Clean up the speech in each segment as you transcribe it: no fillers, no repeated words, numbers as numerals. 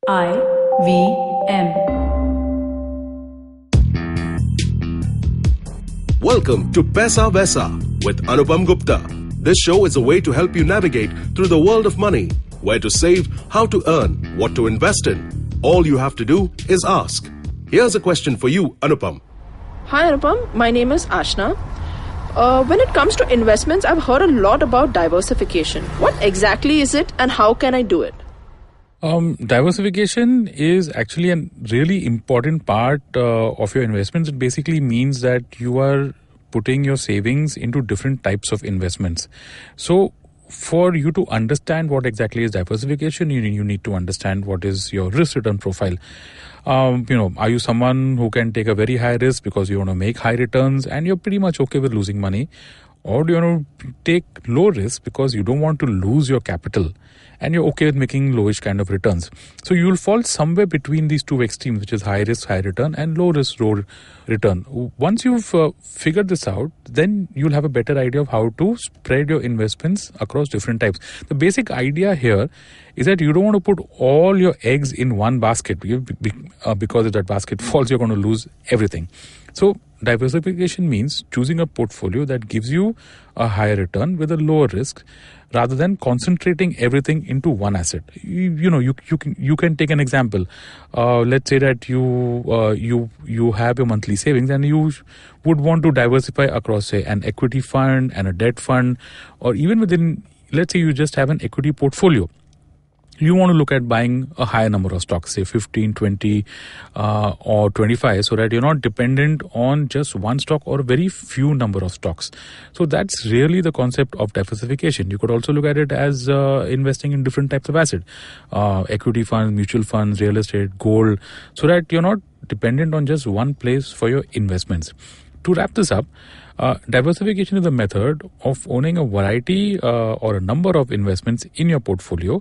IVM. Welcome to Paisa Vaisa with Anupam Gupta. This show is a way to help you navigate through the world of money, where to save, how to earn, what to invest in. All you have to do is ask. Here's a question for you, Anupam. Hi Anupam, my name is Ashna. When it comes to investments, I've heard a lot about diversification. What exactly is it and how can I do it? Diversification is actually a really important part of your investments. It basically means that you are putting your savings into different types of investments. So for you to understand what exactly is diversification, you need to understand what is your risk return profile. Are you someone who can take a very high risk because you want to make high returns and you're pretty much okay with losing money? Or do you want to take low risk because you don't want to lose your capital and you're okay with making lowish kind of returns? So you'll fall somewhere between these two extremes, which is high risk, high return, and low risk, low return. Once you've figured this out, then you'll have a better idea of how to spread your investments across different types. The basic idea here is that you don't want to put all your eggs in one basket because if that basket falls, you're going to lose everything. So diversification means choosing a portfolio that gives you a higher return with a lower risk, rather than concentrating everything into one asset. You can take an example. Let's say that you have your monthly savings and you would want to diversify across, say, an equity fund and a debt fund, or even within, let's say you just have an equity portfolio. You want to look at buying a higher number of stocks, say 15, 20 or 25, so that you're not dependent on just one stock or a very few number of stocks. So that's really the concept of diversification. You could also look at it as investing in different types of assets, equity funds, mutual funds, real estate, gold, so that you're not dependent on just one place for your investments. To wrap this up, diversification is a method of owning a variety or a number of investments in your portfolio,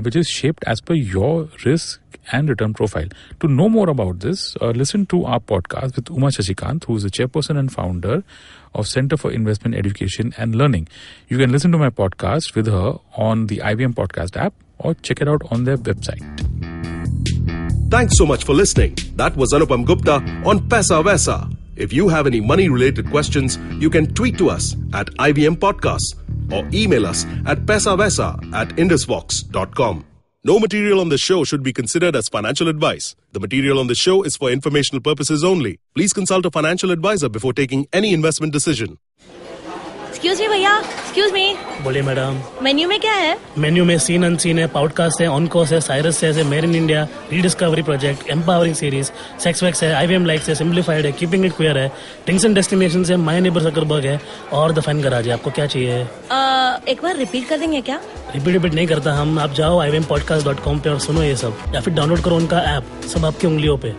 which is shaped as per your risk and return profile. To know more about this, listen to our podcast with Uma Shashikant, who is the chairperson and founder of Center for Investment Education and Learning. You can listen to my podcast with her on the IVM podcast app or check it out on their website. Thanks so much for listening. That was Anupam Gupta on Paisa Vaisa. If you have any money-related questions, you can tweet to us at IVM Podcasts or email us at paisavesa@indusvox.com. No material on the show should be considered as financial advice. The material on the show is for informational purposes only. Please consult a financial advisor before taking any investment decision. Excuse me भैया, excuse me. बोलिए madam. Menu में क्या है? Menu में scene unseen है, podcast है, on course है, Cyrus है, made in India, rediscovery project, empowering series, sex wax है, IVM लाइक्स है, सिंप्लीफाइड है, कीपिंग इट क्वियर है, थिंग्स एंड डेस्टिनेशंस है, माय नेबर जकरबर्ग है और द फन गराज है. आपको क्या चाहिए? एक बार रिपीट कर देंगे क्या? रिपीट नहीं करता हम. आप जाओ IVMpodcast.com पे और सुनो ये सब, या फिर डाउनलोड करो उनका ऐप. सब आपकी उंगलियों पे.